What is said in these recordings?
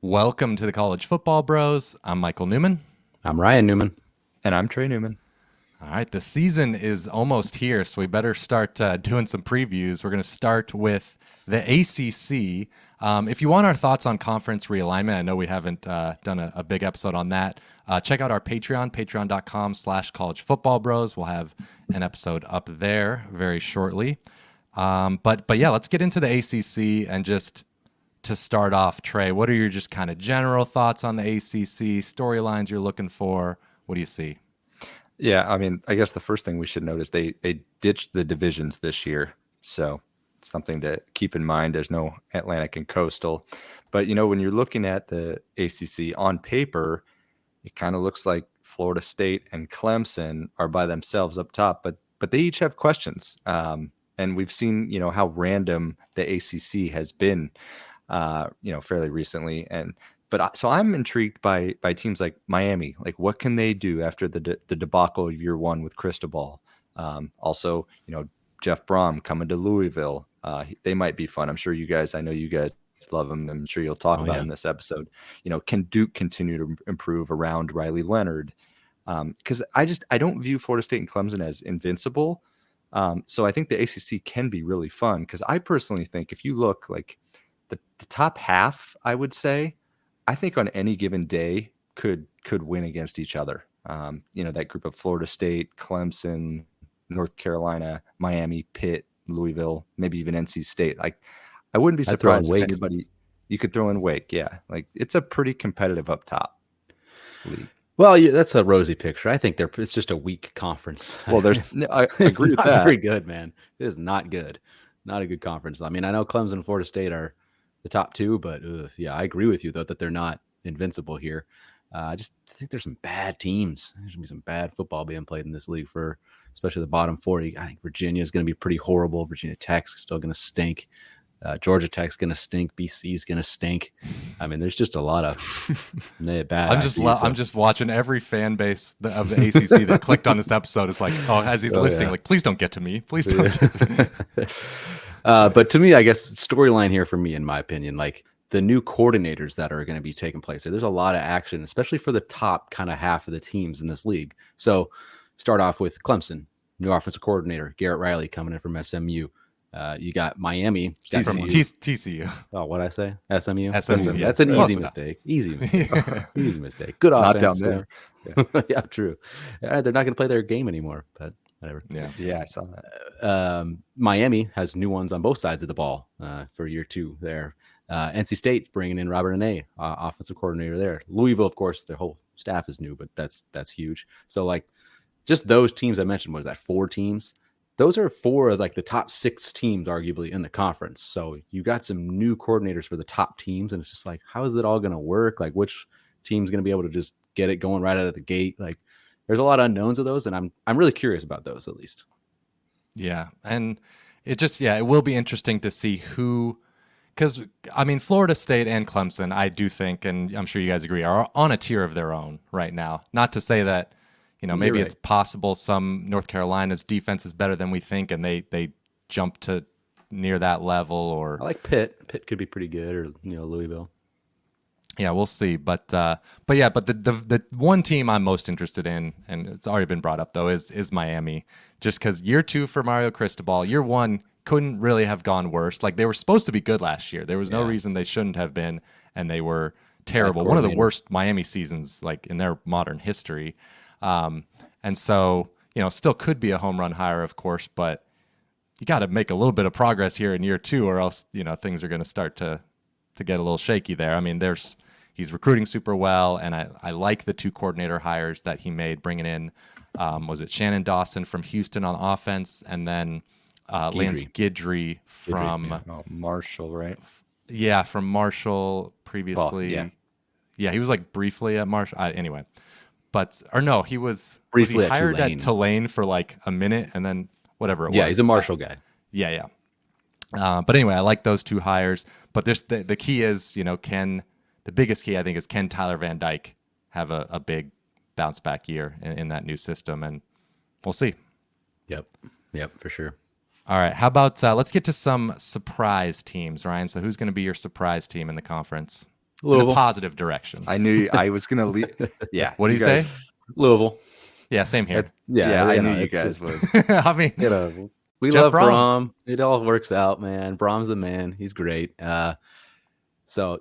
Welcome to the College Football Bros. I'm Michael Newman. I'm Ryan Newman. And I'm Trey Newman. All right, the season is almost here, so we better start doing some previews. We're going to start with the ACC. If you want our thoughts on conference realignment, I know we haven't done a big episode on that. Check out our Patreon, patreon.com/collegefootballbros. We'll have an episode up there very shortly. But yeah, let's get into the ACC and just to start off, Trey, what are your just kind of general thoughts on the ACC, storylines you're looking for? What do you see? Yeah, I mean, I guess the first thing we should note is they ditched the divisions this year. So it's something to keep in mind. There's no Atlantic and Coastal. But, when you're looking at the ACC on paper, it kind of looks like Florida State and Clemson are by themselves up top, but they each have questions. And we've seen, how random the ACC has been, fairly recently. So I'm intrigued by teams like Miami. Like, what can they do after the debacle of year one with Cristobal? Also, Jeff Brom coming to Louisville. They might be fun. I know you guys love them. I'm sure you'll talk about in this episode. Can Duke continue to improve around Riley Leonard? Because I don't view Florida State and Clemson as invincible. So I think the ACC can be really fun because I personally think if you look like the top half, I would say, I think on any given day could win against each other. That group of Florida State, Clemson, North Carolina, Miami, Pitt, Louisville, maybe even NC State. Like, I wouldn't be surprised if anybody you could throw in Wake. Yeah, like it's a pretty competitive up top league. Well, that's a rosy picture. I think it's just a weak conference. Well, I agree with that. Very good, man. It is not good. Not a good conference. I mean, I know Clemson and Florida State are the top two, but I agree with you though that they're not invincible here. I just think there's some bad teams. There's gonna be some bad football being played in this league for especially the bottom 40. I think Virginia is going to be pretty horrible. Virginia Tech's still going to stink. Georgia Tech's going to stink. BC's going to stink. I mean, there's just a lot of bad. I'm just watching every fan base of the ACC that clicked on this episode. It's like, as he's listing, like, please don't get to me. Please don't get to me. But to me, I guess storyline here for me, in my opinion, like the new coordinators that are going to be taking place there's a lot of action, especially for the top kind of half of the teams in this league. So start off with Clemson, new offensive coordinator, Garrett Riley coming in from SMU. You got Miami from TCU. Oh, what'd I say? SMU? SMU. Yeah. That's an easy mistake. Easy mistake. Good offense. Not down there. Yeah, true. They're not going to play their game anymore, but whatever. Yeah, I saw that. Miami has new ones on both sides of the ball for year two there. NC State bringing in Robert Anae, offensive coordinator there. Louisville, of course, their whole staff is new, but that's huge. So, like, just those teams I mentioned, was that 4 teams? Those are 4 of like the top 6 teams, arguably, in the conference. So you got some new coordinators for the top teams, and it's just like, how is it all going to work? Like, which team's going to be able to just get it going right out of the gate? Like, there's a lot of unknowns of those, and I'm really curious about those, at least. Yeah, and it will be interesting to see who, because I mean, Florida State and Clemson, I do think, and I'm sure you guys agree, are on a tier of their own right now. Not to say that, maybe it's possible some North Carolina's defense is better than we think, and they jump to near that level. Or I like Pitt. Pitt could be pretty good, or Louisville. Yeah, we'll see. But the one team I'm most interested in, and it's already been brought up though, is Miami. Just because year 2 for Mario Cristobal, year 1 couldn't really have gone worse. Like, they were supposed to be good last year. There was no reason they shouldn't have been, and they were terrible. One of the worst Miami seasons like in their modern history. And so, still could be a home run hire, of course, but you got to make a little bit of progress here in year 2, or else, things are going to start to get a little shaky there. I mean, he's recruiting super well, and I like the 2 coordinator hires that he made, bringing in, was it Shannon Dawson from Houston on offense, and then Lance Guidry from Marshall, right? Yeah, from Marshall previously. Well, yeah, he was like briefly at Marshall. Anyway. He was briefly hired at Tulane for like a minute, and then whatever it was. Yeah, he's a Marshall guy. Yeah. But anyway, I like those 2 hires. But the key is, the biggest key I think is, can Tyler Van Dyke have a big bounce back year in that new system? And we'll see. Yep, for sure. All right, how about let's get to some surprise teams, Ryan. So who's going to be your surprise team in the conference? in Louisville. a positive direction. I knew I was gonna leave. Yeah. What do you guys, say? Louisville. Yeah, same here. Yeah, I knew you it's guys just, would. I mean, we Jeff love Brom. Brom. It all works out, man. Brom's the man. He's great. So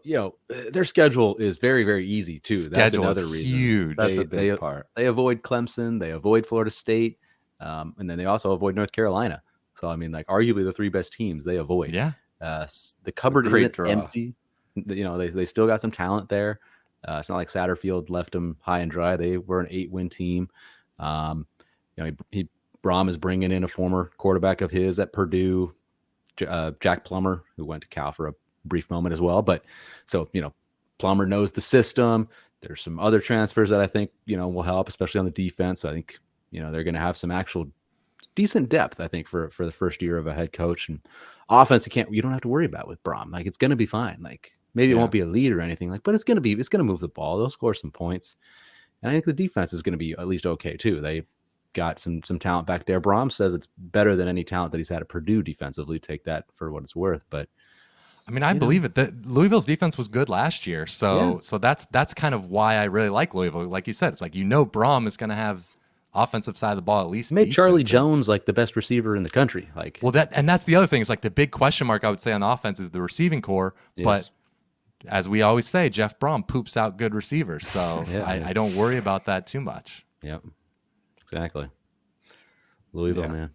their schedule is very, very easy too. That's Schedule is another reason. huge. That's a big part. They avoid Clemson. They avoid Florida State, and then they also avoid North Carolina. So I mean, like arguably the 3 best teams they avoid. Yeah. The cupboard great isn't draw. empty. They still got some talent there. It's not like Satterfield left them high and dry. They were an 8-win team. Brom is bringing in a former quarterback of his at Purdue, Jack Plummer, who went to Cal for a brief moment as well. But so, Plummer knows the system. There's some other transfers that I think, will help, especially on the defense. I think, they're going to have some actual decent depth, I think, for the first year of a head coach. And offense, you don't have to worry about with Brom. Like, it's going to be fine. Like, maybe it won't be a lead or anything, but it's going to move the ball. They'll score some points. And I think the defense is going to be at least okay too. They got some talent back there. Brom says it's better than any talent that he's had at Purdue defensively. Take that for what it's worth. But I mean, I believe it. That Louisville's defense was good last year, so that's kind of why I really like Louisville. Like you said, it's like Brom is going to have offensive side of the ball at least. Made Charlie Jones like the best receiver in the country. Like, well, that's the other thing. It's like the big question mark I would say on offense is the receiving core, but as we always say, Jeff Brom poops out good receivers, so I don't worry about that too much. Yep, exactly. Louisville, man.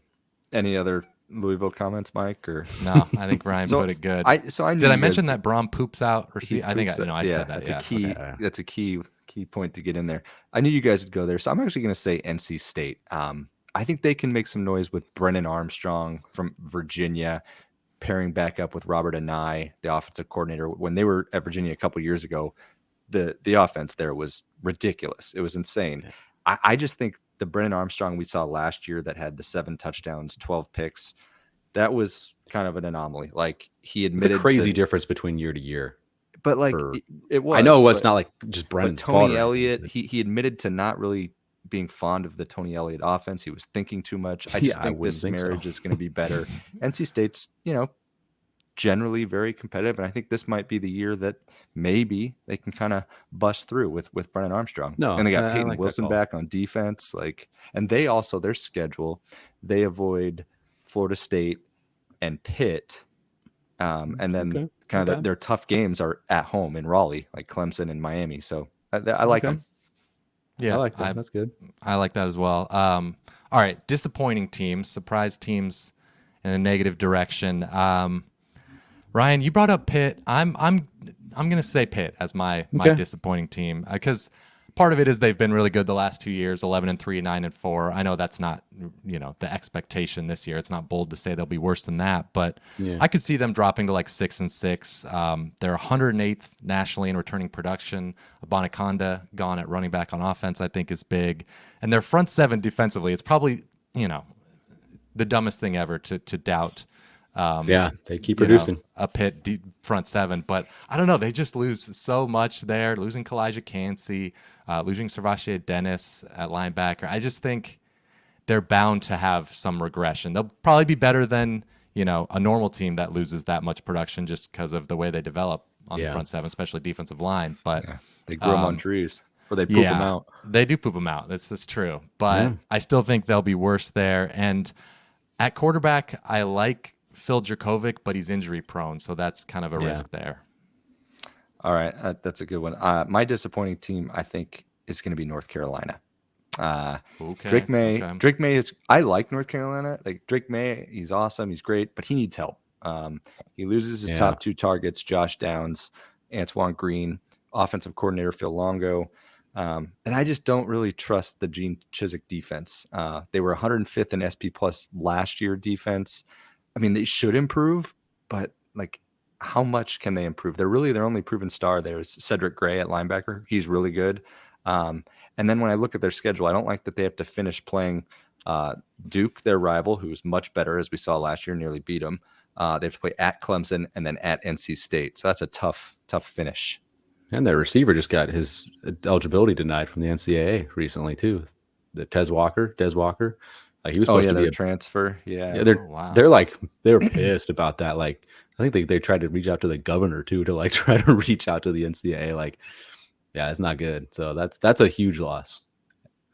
Any other Louisville comments, Mike? Or no? I think Ryan put it good. Did I mention that Brom poops out receiver? I think I said that. That's a key. Okay. That's a key point to get in there. I knew you guys would go there, so I'm actually going to say NC State. I think they can make some noise with Brennan Armstrong from Virginia, pairing back up with Robert Anai, the offensive coordinator. When they were at Virginia a couple years ago, the offense there was ridiculous. It was insane. Yeah. I just think the Brennan Armstrong we saw last year that had the 7 touchdowns, 12 picks, that was kind of an anomaly. Like, he admitted it's a crazy difference between year to year. But like it was. I know it's not like just Brennan's fault. Tony Elliott, he admitted to not really being fond of the Tony Elliott offense. He was thinking too much. I just think this marriage is going to be better. NC State's, generally very competitive, and I think this might be the year that maybe they can kind of bust through with Brennan Armstrong. No, and they got Peyton Wilson back on defense. And they also, their schedule, they avoid Florida State and Pitt, and then their tough games are at home in Raleigh, like Clemson and Miami. So I like them. Yeah, I like that. That's good. I like that as well. All right, disappointing teams, surprise teams in a negative direction. Ryan, you brought up Pitt. I'm gonna say Pitt as my disappointing team because part of it is they've been really good the last 2 years, 11-3, 9-4. I know that's not the expectation this year. It's not bold to say they'll be worse than that, but I could see them dropping to like 6-6. They're 108th nationally in returning production. Abanaconda gone at running back on offense, I think, is big, and their front 7 defensively. It's probably the dumbest thing ever to doubt. They keep producing a Pitt front 7, but I don't know. They just lose so much there. Losing Kalijah Cansey, losing Servachier Dennis at linebacker. I just think they're bound to have some regression. They'll probably be better than a normal team that loses that much production just because of the way they develop on the front 7, especially defensive line. But they grow them on trees, or they poop them out. They do poop them out. That's true. But I still think they'll be worse there. And at quarterback, I like Phil Jurkovec, but he's injury prone, so that's kind of a risk there. All right, that's a good one. My disappointing team, I think, is going to be North Carolina. Drake May. Okay. Drake May is. I like North Carolina. Like Drake May, he's awesome. He's great, but he needs help. He loses his top 2 targets: Josh Downs, Antoine Green, offensive coordinator Phil Longo. And I just don't really trust the Gene Chizik defense. They were 105th in SP Plus last year defense. I mean, they should improve, but like, how much can they improve? Their only proven star there is Cedric Gray at linebacker. He's really good. And then when I look at their schedule, I don't like that they have to finish playing Duke, their rival, who's much better, as we saw last year, nearly beat them. They have to play at Clemson and then at NC State. So that's a tough finish. And their receiver just got his eligibility denied from the NCAA recently too. The Des Walker. Like he was Oh supposed yeah, to be their a transfer. yeah, Yeah. Wow. they were pissed about that. Like I think they tried to reach out to the governor too to like try to reach out to the NCAA. Like, yeah, it's not good. So that's a huge loss.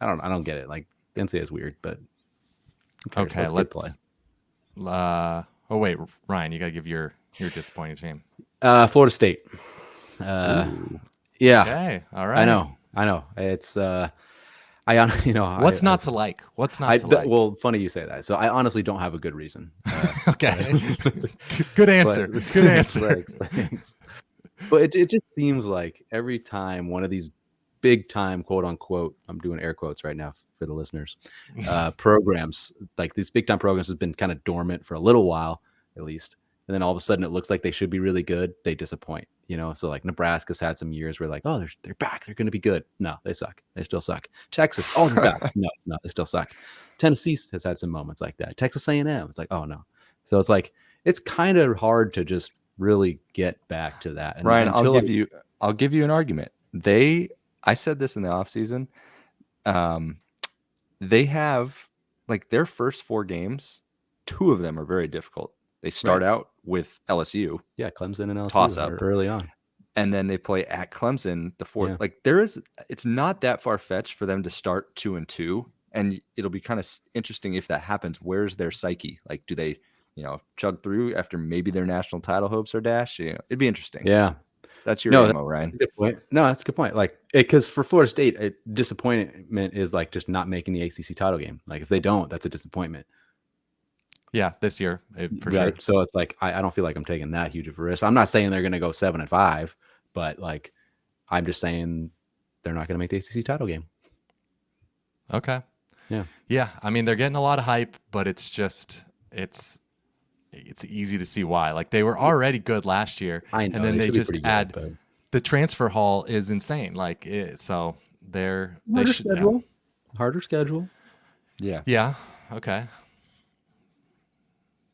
I don't get it. Like the NCAA is weird, but who cares? Okay, Let the kid play. oh wait, Ryan, you gotta give your disappointing team. Florida State. Ooh. Yeah, Okay, all I right. know. It's What's not to like? What's not to like? well, funny you say that. So I honestly don't have a good reason. Okay, good answer. But Good answer. thanks. But it just seems like every time one of these big time quote unquote, I'm doing air quotes right now for the listeners, programs, like these big time programs has been kind of dormant for a little while at least. And then all of a sudden it looks like they should be really good. They disappoint, So like Nebraska's had some years where like, oh, they're back. They're going to be good. No, they suck. They still suck. Texas, oh, they're back. No, they still suck. Tennessee has had some moments like that. Texas A&M, it's like, oh no. So it's like, it's kind of hard to just really get back to that. And Ryan, until I'll give you an argument. I said this in the offseason. They have like their first 4 games, 2 of them are very difficult. They start out with LSU, yeah, Clemson and LSU toss up early on. and then they play at Clemson the 4th. Yeah. Like it's not that far fetched for them to start 2-2, and it'll be kind of interesting if that happens. Where's their psyche? Like, do they, chug through after maybe their national title hopes are dashed? It'd be interesting. Yeah. That's your No, ammo, Ryan. Good point. No, that's a good point. Like, because for Florida State, disappointment is like just not making the ACC title game. Like, if they don't, that's a disappointment. Yeah, this year for Right? sure. So it's like I don't feel like I'm taking that huge of a risk. I'm not saying they're going to go 7-5, but like I'm just saying they're not going to make the ACC title game. Okay. Yeah. Yeah. I mean, they're getting a lot of hype, but it's just it's easy to see why. Like they were already good last year, I know, and then they should be just pretty good, add but the transfer hall is insane. Like so they harder should schedule. Harder schedule. Yeah. Yeah. Okay.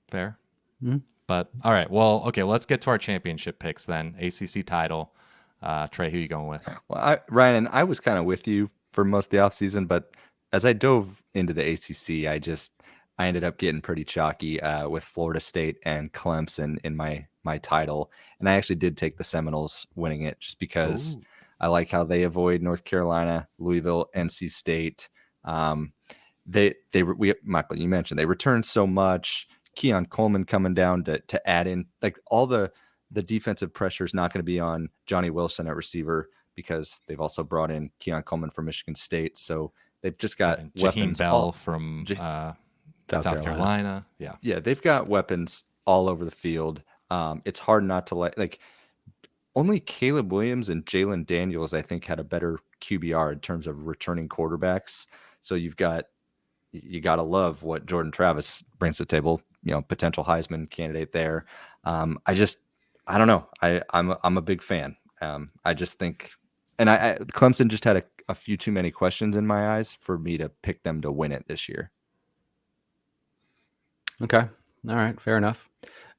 Fair. Mm-hmm. But all right. Well, okay. Let's get to our championship picks then. ACC title. Trey, who you going with? Well, Ryan, I was kind of with you for most of the offseason, but as I dove into the ACC, I ended up getting pretty chalky with Florida State and Clemson in my title, and I actually did take the Seminoles winning it just because I like how they avoid North Carolina, Louisville, NC State. Michael, you mentioned they returned so much. Keon Coleman coming down to add in, like, all the defensive pressure is not going to be on Johnny Wilson at receiver because they've also brought in Keon Coleman from Michigan State. So they've just got And weapons. Jaheim Bell from South Carolina. Yeah. Yeah, they've got weapons all over the field. It's hard not to like only Caleb Williams and Jalen Daniels, I think, had a better QBR in terms of returning quarterbacks. So you got to love what Jordan Travis brings to the table. Potential Heisman candidate there. I don't know. I'm a big fan. I just think, and Clemson just had a few too many questions in my eyes for me to pick them to win it this year. Okay. All right. Fair enough.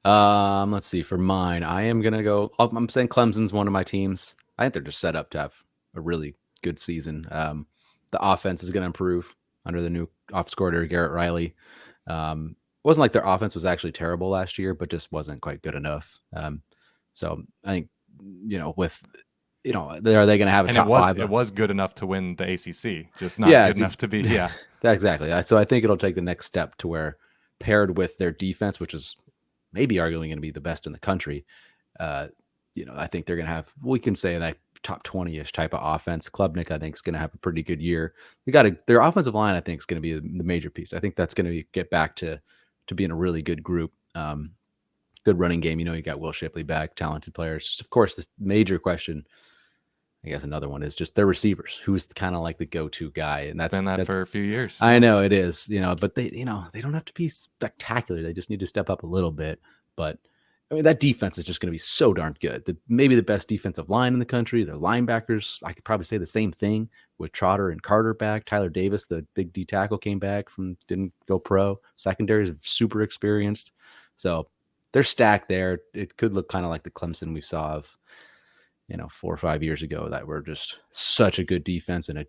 Let's see. For mine, I am gonna go. I'm saying Clemson's one of my teams. I think they're just set up to have a really good season. The offense is gonna improve under the new offensive coordinator Garrett Riley. It wasn't like their offense was actually terrible last year, but just wasn't quite good enough. So I think with are they going to have a top 5? It was good enough to win the ACC, just not good enough to be. Yeah, exactly. So I think it'll take the next step to where, paired with their defense, which is maybe arguably going to be the best in the country, I think they're going to have, we can say, that top 20-ish type of offense. Klubnik, I think, is going to have a pretty good year. Their offensive line, I think, is going to be the major piece. I think that's going to get back to being a really good group. Good running game. You got Will Shipley back, talented players. Just, of course, the major question, I guess another one, is just their receivers. Who's kind of like the go-to guy? And that's been that for a few years. I know it is, but they don't have to be spectacular. They just need to step up a little bit. But I mean, that defense is just going to be so darn good. Maybe the best defensive line in the country. Their linebackers, I could probably say the same thing with Trotter and Carter back. Tyler Davis, the big D tackle, came back didn't go pro. Secondary is super experienced. So they're stacked there. It could look kind of like the Clemson we saw of, 4 or 5 years ago, that were just such a good defense and a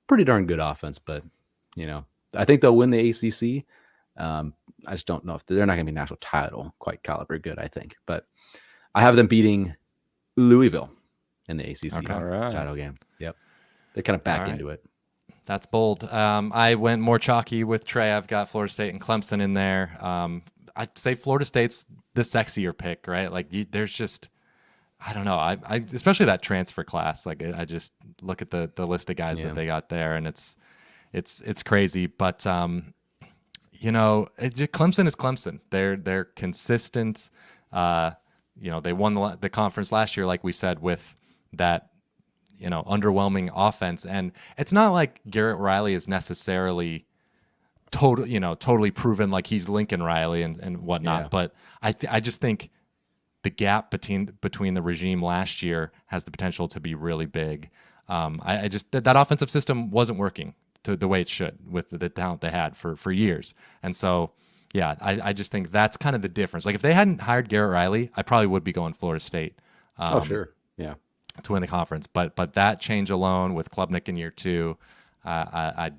pretty darn good offense. But, I think they'll win the ACC. I just don't know if they're not going to be national title quite caliber good, I think. But I have them beating Louisville in the ACC Okay. All right. title game. Yep. They kind of back All right. into it. That's bold. I went more chalky with Trey. I've got Florida State and Clemson in there. I'd say Florida State's the sexier pick, right? Like there's just, I don't know. I especially that transfer class. Like I just look at the list of guys that they got there, and it's crazy. But Clemson is Clemson. They're consistent. They won the conference last year, like we said, with that underwhelming offense. And it's not like Garrett Riley is necessarily totally proven like he's Lincoln Riley and whatnot. Yeah. But I just think the gap between the regime last year has the potential to be really big. I just that offensive system wasn't working to the way it should with the talent they had for years. And so, yeah, I just think that's kind of the difference. Like if they hadn't hired Garrett Riley, I probably would be going Florida State. Oh, sure. Yeah. To win the conference, but that change alone with Klubnik in year 2, I'd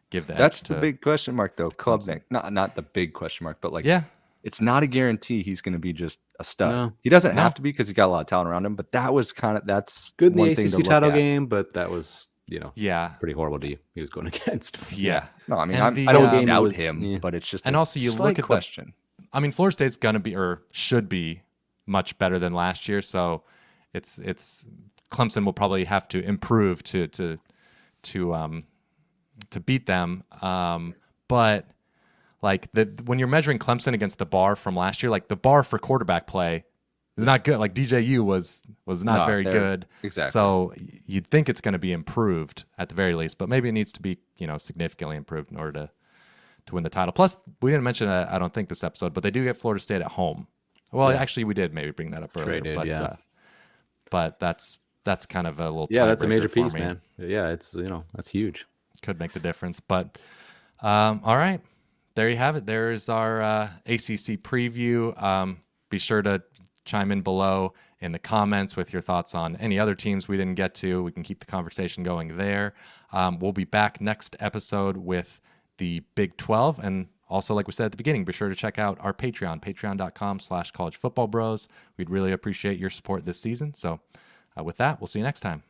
give the That's edge the to big question mark, though. Klubnik, not the big question mark, but yeah, it's not a guarantee he's going to be just a stud. No. He doesn't have to be because he got a lot of talent around him. But that's Good in one the thing to ACC look title at. game, but that was yeah, pretty horrible D he was going against. yeah. No, I mean And I don't the, doubt was- him, yeah. but it's just And also you slight look at question. I mean, Florida State's gonna be or should be much better than last year, so it's Clemson will probably have to improve to beat them. But like when you're measuring Clemson against the bar from last year, like the bar for quarterback play is not good. Like DJU was not No, very they're- good. exactly. So you'd think it's going to be improved at the very least, but maybe it needs to be significantly improved in order to win the title. Plus, we didn't mention I don't think this episode, but they do get Florida State at home. Well, actually, we did maybe bring that up earlier, did, but yeah. but that's kind of a little That's a major tiebreaker for piece, me. man. Yeah, it's that's huge. Could make the difference. But all right, there you have it. There is our ACC preview. Be sure to chime in below in the comments with your thoughts on any other teams we didn't get to. We can keep the conversation going there. We'll be back next episode with the Big 12. And also, like we said at the beginning, be sure to check out our Patreon, patreon.com/collegefootballbros. We'd really appreciate your support this season. So with that, we'll see you next time.